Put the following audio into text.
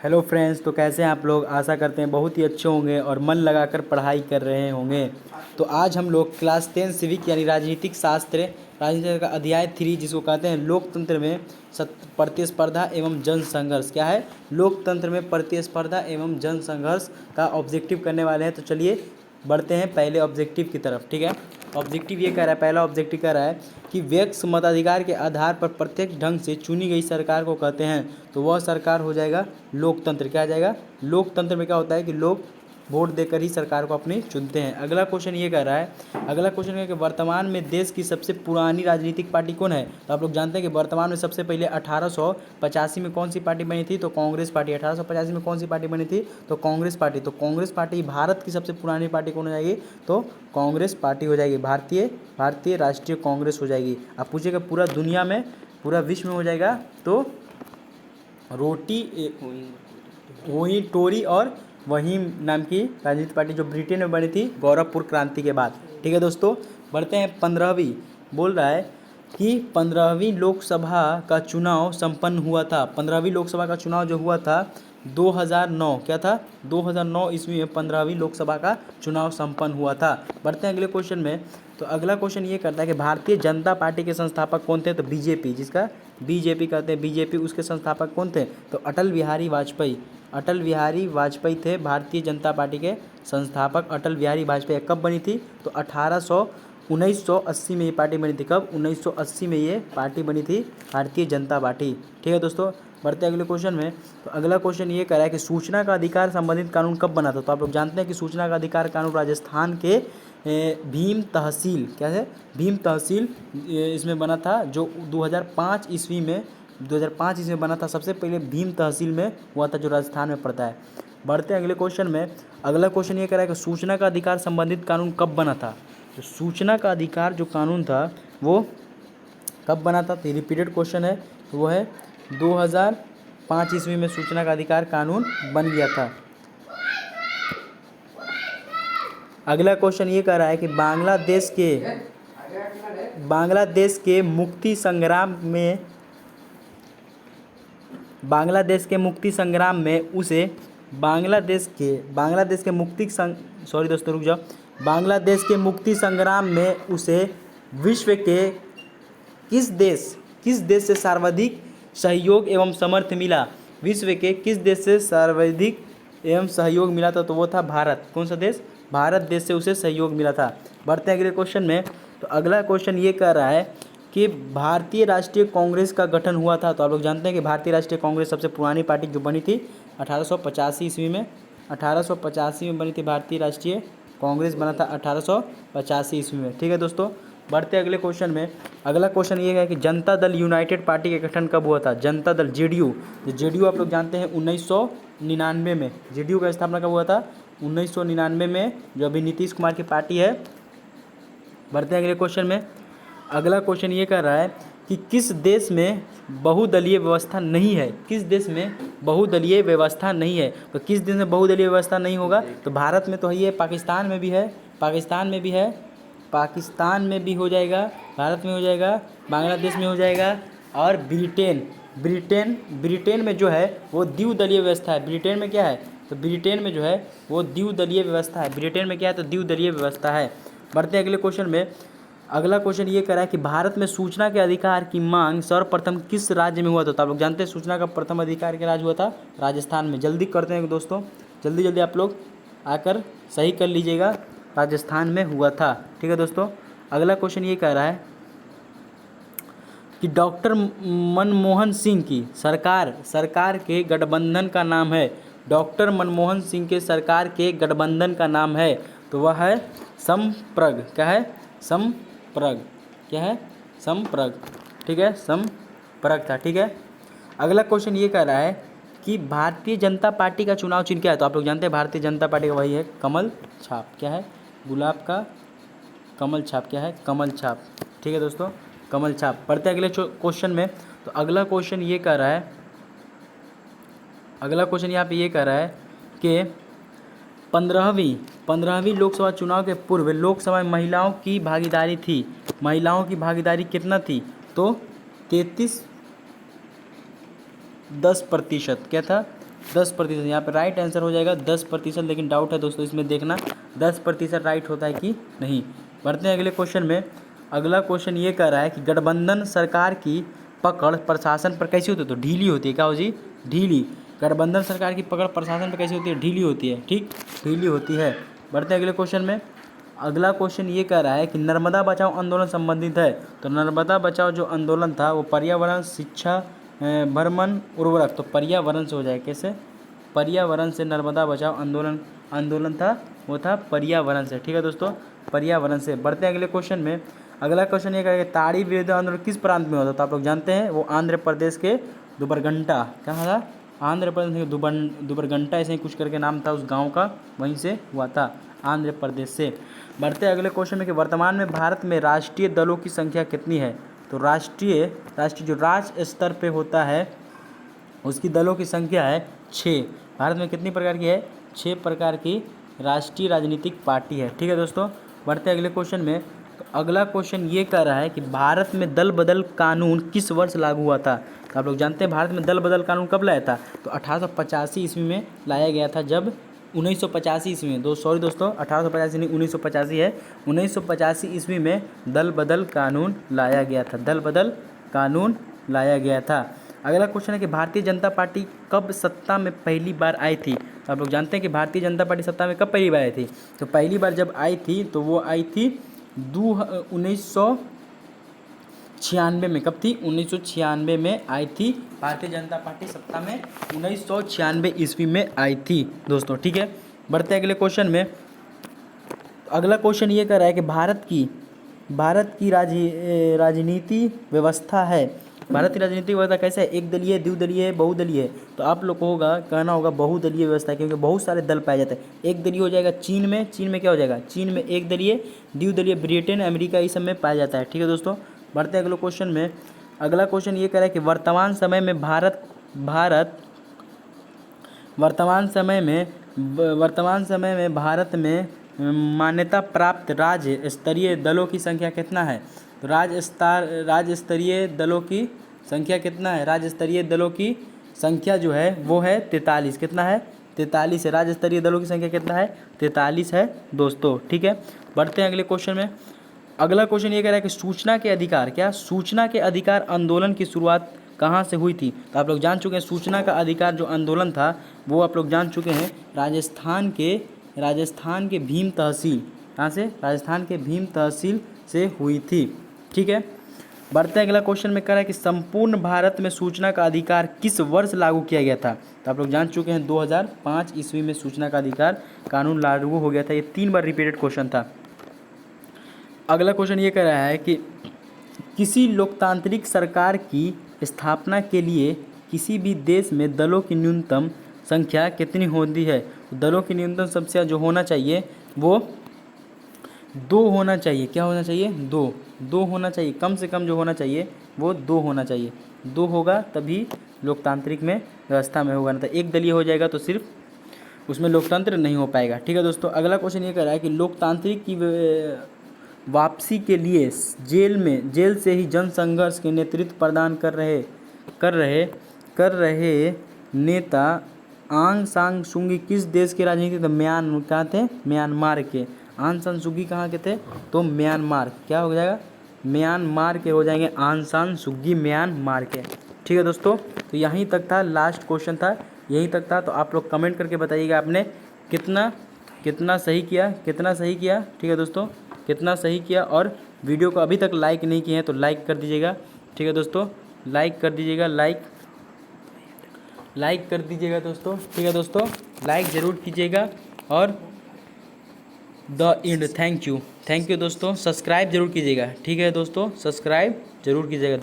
Hello friends, तो कैसे हैं आप लोग। आशा करते हैं बहुत ही अच्छे होंगे और मन लगाकर पढ़ाई कर रहे होंगे। तो आज हम लोग क्लास 10 सिविक यानी राजनीतिक शास्त्र राजनीति का अध्याय 3 जिसको कहते हैं लोकतंत्र में प्रतिस्पर्धा एवं जन संघर्ष। क्या है? लोकतंत्र में प्रतिस्पर्धा एवं जन संघर्ष का ऑब्जेक्टिव करने वाले हैं। तो चलिए बढ़ते हैं पहले ऑब्जेक्टिव की तरफ। ठीक है, ऑब्जेक्टिव ये कह रहा है, पहला ऑब्जेक्टिव कह रहा है कि व्यक्ति मताधिकार के आधार पर प्रत्यक्ष ढंग से चुनी गई सरकार को कहते हैं। तो वह सरकार हो जाएगा लोकतंत्र। क्या आ जाएगा? लोकतंत्र में क्या होता है कि लोग वोट देकर ही सरकार को अपनी चुनते हैं। अगला क्वेश्चन ये कह रहा है, अगला क्वेश्चन है कि वर्तमान में देश की सबसे पुरानी राजनीतिक पार्टी कौन है। तो आप लोग जानते हैं कि वर्तमान में सबसे पहले 1885 में कौन सी पार्टी बनी थी? तो कांग्रेस पार्टी। 1885 में कौन सी पार्टी बनी थी? तो कांग्रेस पार्टी। तो कांग्रेस पार्टी भारत की सबसे पुरानी पार्टी कौन हो जाएगी? तो कांग्रेस पार्टी हो जाएगी। भारतीय राष्ट्रीय कांग्रेस हो जाएगी। आप पूछिएगा पूरा दुनिया में, पूरा विश्व में हो जाएगा तो वही टोरी और वही नाम की राजनीतिक पार्टी जो ब्रिटेन में बनी थी गौरवपुर क्रांति के बाद। ठीक है दोस्तों, बढ़ते हैं 15वीं। बोल रहा है कि 15वीं लोकसभा का चुनाव संपन्न हुआ था। 15वीं लोकसभा का चुनाव जो हुआ था 2009। क्या था? 2009 ईस्वी में 15वीं लोकसभा का चुनाव संपन्न हुआ था। बढ़ते हैं अगले क्वेश्चन में। तो अगला क्वेश्चन ये करता है कि भारतीय जनता पार्टी के संस्थापक कौन थे? तो बीजेपी, जिसका बीजेपी कहते हैं, बीजेपी, उसके संस्थापक कौन थे? तो अटल बिहारी वाजपेयी। अटल बिहारी वाजपेयी थे भारतीय जनता पार्टी के संस्थापक। अटल बिहारी वाजपेयी कब बनी थी? तो 1980 में ये पार्टी बनी थी। कब? 1980 में ये पार्टी बनी थी, भारतीय जनता पार्टी। ठीक है दोस्तों, बढ़ते हैं अगले क्वेश्चन में। तो अगला क्वेश्चन ये कह रहा है कि सूचना का अधिकार संबंधित कानून कब बना था? तो आप लोग जानते हैं कि सूचना का अधिकार कानून राजस्थान के भीम तहसील, क्या है, भीम तहसील इसमें बना था, जो 2005 ईस्वी में बना था। सबसे पहले भीम तहसील में हुआ था, जो राजस्थान में पड़ता है। बढ़ते हैं अगले क्वेश्चन में। अगला क्वेश्चन ये कह रहा है कि सूचना का अधिकार संबंधित कानून कब बना था? तो सूचना का अधिकार जो कानून था वो कब बना था? तो रिपीटेड क्वेश्चन है, तो वो है 2005 ईस्वी में सूचना का अधिकार कानून बन गया था। अगला क्वेश्चन ये कह रहा है कि बांग्लादेश के मुक्ति संग्राम में उसे बांग्लादेश के मुक्ति संग्राम में उसे विश्व के किस देश से सर्वाधिक सहयोग एवं समर्थ मिला? विश्व के किस देश से सर्वाधिक एवं सहयोग मिला था? तो वो था भारत। कौन सा देश? भारत देश से उसे सहयोग मिला था। बढ़ते हैं अगले क्वेश्चन में। तो अगला क्वेश्चन ये कह रहा है कि भारतीय राष्ट्रीय कांग्रेस का गठन हुआ था। तो आप लोग जानते हैं कि भारतीय राष्ट्रीय कांग्रेस सबसे पुरानी पार्टी जो बनी थी 1885 ईस्वी में। 1885 में बनी थी भारतीय राष्ट्रीय कांग्रेस, बना था 1885 ईस्वी में। ठीक है दोस्तों, बढ़ते अगले क्वेश्चन में। अगला क्वेश्चन ये है कि जनता दल यूनाइटेड पार्टी का गठन कब हुआ था? जनता दल, जेडीयू। जेडीयू आप लोग जानते हैं 1999 में जेडीयू का स्थापना कब हुआ था? 1999 में, जो अभी नीतीश कुमार की पार्टी है। बढ़ते हैं अगले क्वेश्चन में। अगला क्वेश्चन ये कह रहा है कि किस देश में बहुदलीय व्यवस्था नहीं है? किस देश में बहुदलीय व्यवस्था नहीं है? तो किस देश में बहुदलीय व्यवस्था नहीं होगा? तो भारत में तो है, पाकिस्तान में भी है, पाकिस्तान में भी हो जाएगा, भारत में हो जाएगा, बांग्लादेश में हो जाएगा, और ब्रिटेन में जो है वो द्विदलीय व्यवस्था है। ब्रिटेन में क्या है? तो ब्रिटेन में जो है वो द्विदलीय व्यवस्था है। ब्रिटेन में क्या है? तो द्विदलीय व्यवस्था है। बढ़ते हैं अगले क्वेश्चन में। अगला क्वेश्चन ये कह रहा है कि भारत में सूचना के अधिकार की मांग सर्वप्रथम किस राज्य में हुआ था? तो आप लोग जानते हैं सूचना का प्रथम अधिकार के राज्य हुआ था राजस्थान में। जल्दी करते हैं दोस्तों, जल्दी आप लोग आकर सही कर लीजिएगा, राजस्थान में हुआ था। ठीक है दोस्तों, अगला क्वेश्चन ये कह रहा है कि डॉक्टर मनमोहन सिंह की सरकार के गठबंधन का नाम है। डॉक्टर मनमोहन सिंह के सरकार के गठबंधन का नाम है, तो वह है संप्रग। क्या है? संप्रग। क्या है? संप्रग। ठीक है, संप्रग था। ठीक है, अगला क्वेश्चन ये कह रहा है कि भारतीय जनता पार्टी का चुनाव चिन्ह क्या है? तो आप लोग जानते हैं भारतीय जनता पार्टी का वही है कमल छाप। क्या है? गुलाब का कमल छाप। क्या है? कमल छाप। ठीक है दोस्तों, कमल छाप। पढ़ते हैं अगले क्वेश्चन में। तो अगला क्वेश्चन ये कह रहा है, अगला क्वेश्चन यहाँ पे ये कह रहा है कि 15वीं लोकसभा चुनाव के पूर्व लोकसभा में महिलाओं की भागीदारी थी। महिलाओं की भागीदारी कितना थी? तो 33.10%। क्या था? 10%। यहाँ पे राइट आंसर हो जाएगा 10%, लेकिन डाउट है दोस्तों इसमें देखना 10% राइट होता है कि नहीं। बढ़ते हैं अगले क्वेश्चन में। अगला क्वेश्चन ये कह रहा है कि गठबंधन सरकार की पकड़ प्रशासन पर कैसी होती है? तो ढीली होती है। क्या हो जी? ढीली। गठबंधन सरकार की पकड़ प्रशासन पर कैसी होती है? ढीली होती है। ठीक, ढीली होती है। बढ़ते हैं अगले क्वेश्चन में। अगला क्वेश्चन ये कह रहा है कि नर्मदा बचाओ आंदोलन संबंधित है। तो नर्मदा बचाओ जो आंदोलन था वो पर्यावरण, शिक्षा, भ्रमण, उर्वरक, तो पर्यावरण से हो जाए। कैसे? पर्यावरण से नर्मदा बचाओ आंदोलन था, वो था पर्यावरण से। ठीक है दोस्तों, पर्यावरण से। बढ़ते हैं अगले क्वेश्चन में। अगला क्वेश्चन ये कहेगा ताड़ी विरोधी आंदोलन किस प्रांत में होता? तो आप लोग जानते हैं वो आंध्र प्रदेश के दुबरगंटा। कहाँ था? आंध्र प्रदेश के दुबरगंटा, ऐसे ही कुछ करके नाम था उस गांव का, वहीं से हुआ था, आंध्र प्रदेश से। बढ़ते हैं अगले क्वेश्चन में कि वर्तमान में भारत में राष्ट्रीय दलों की संख्या कितनी है? तो राष्ट्रीय जो राज्य स्तर पे होता है उसकी दलों की संख्या है 6। भारत में कितनी प्रकार की है? 6 प्रकार की राष्ट्रीय राजनीतिक पार्टी है। ठीक है दोस्तों, बढ़ते हैं अगले क्वेश्चन में। तो अगला क्वेश्चन ये कह रहा है कि भारत में दल बदल कानून किस वर्ष लागू हुआ था? तो आप लोग जानते हैं भारत में दल बदल कानून कब लाया था? तो 1885 ईस्वी में लाया गया था। जब 1985 ईस्वी में, सॉरी दोस्तों, 1885 नहीं, 1985 है। 1985 ईस्वी में दल बदल कानून लाया गया था। दल बदल कानून लाया गया था। अगला क्वेश्चन है कि भारतीय जनता पार्टी कब सत्ता में पहली बार आई थी? तो आप लोग जानते हैं कि भारतीय जनता पार्टी सत्ता में कब पहली बार आई थी? तो पहली बार जब आई थी तो वो आई थी 1996 में। कब थी? 1996 में आई थी भारतीय जनता पार्टी सत्ता में, 1996 ईस्वी में आई थी दोस्तों। ठीक है, बढ़ते हैं अगले क्वेश्चन में। अगला क्वेश्चन ये कह रहा है कि भारत की राजनीति व्यवस्था है। भारत की राजनीतिक व्यवस्था कैसे है? एक दलीय, द्विदलीय, बहुदलीय है। तो आप लोग को कहना होगा बहुदलीय व्यवस्था, क्योंकि बहुत सारे दल पाए जाते हैं। एक दलीय हो जाएगा चीन में क्या हो जाएगा? चीन में एक दलीय, द्विदलीय ब्रिटेन, अमेरिका, इस सब में पाया जाता है। ठीक है दोस्तों, बढ़ते हैं अगले क्वेश्चन में। अगला क्वेश्चन ये कह रहा है कि वर्तमान समय में भारत में मान्यता प्राप्त राज्य स्तरीय दलों की संख्या कितना है? तो राज्य स्तरीय दलों की संख्या कितना है? राज्य स्तरीय दलों की संख्या जो है वो है 43। कितना है? 43 है। राज्य स्तरीय दलों की संख्या कितना है? 43 है दोस्तों। ठीक है, बढ़ते हैं अगले क्वेश्चन में। अगला क्वेश्चन ये कह रहा है कि सूचना के अधिकार आंदोलन की शुरुआत कहाँ से हुई थी? तो आप लोग जान चुके हैं सूचना का अधिकार जो आंदोलन था वो आप लोग जान चुके हैं राजस्थान के भीम तहसील। कहाँ से? राजस्थान के भीम तहसील से हुई थी। ठीक है, बढ़ते हैं अगला क्वेश्चन में कह रहा है कि संपूर्ण भारत में सूचना का अधिकार किस वर्ष लागू किया गया था? तो आप लोग जान चुके हैं 2005 ईस्वी में सूचना का अधिकार कानून लागू हो गया था। ये 3 बार रिपीटेड क्वेश्चन था। अगला क्वेश्चन ये कह रहा है कि किसी लोकतांत्रिक सरकार की स्थापना के लिए किसी भी देश में दलों की न्यूनतम संख्या कितनी होती है? दलों की न्यूनतम संख्या जो होना चाहिए वो 2 होना चाहिए। क्या होना चाहिए? 2 होना चाहिए। कम से कम जो होना चाहिए वो 2 होना चाहिए। 2 होगा तभी लोकतांत्रिक में व्यवस्था में होगा, नहीं तो एक दलीय हो जाएगा तो सिर्फ उसमें लोकतंत्र नहीं हो पाएगा। ठीक है दोस्तों, अगला क्वेश्चन ये कह रहा है कि लोकतांत्रिक की वापसी के लिए जेल से ही जन संघर्ष के नेतृत्व प्रदान कर रहे नेता आंग सान सूंगी किस देश के राजनीति थे? म्यांमार के। आंग सान सूगी कहाँ के थे? तो म्यांमार। क्या हो जाएगा? म्यांमार के हो जाएंगे आंग सान सूगी, म्यांमार के। ठीक है दोस्तों, तो यहीं तक था, लास्ट क्वेश्चन था, यहीं तक था। तो आप लोग कमेंट करके बताइएगा आपने कितना सही किया। ठीक है दोस्तों, कितना सही किया। और वीडियो को अभी तक लाइक नहीं किए हैं तो लाइक कर दीजिएगा। ठीक है दोस्तों, लाइक कर दीजिएगा, लाइक कर दीजिएगा दोस्तों। ठीक है दोस्तों, लाइक ज़रूर कीजिएगा। और थैंक यू दोस्तों, सब्सक्राइब जरूर कीजिएगा। ठीक है दोस्तों, सब्सक्राइब जरूर कीजिएगा।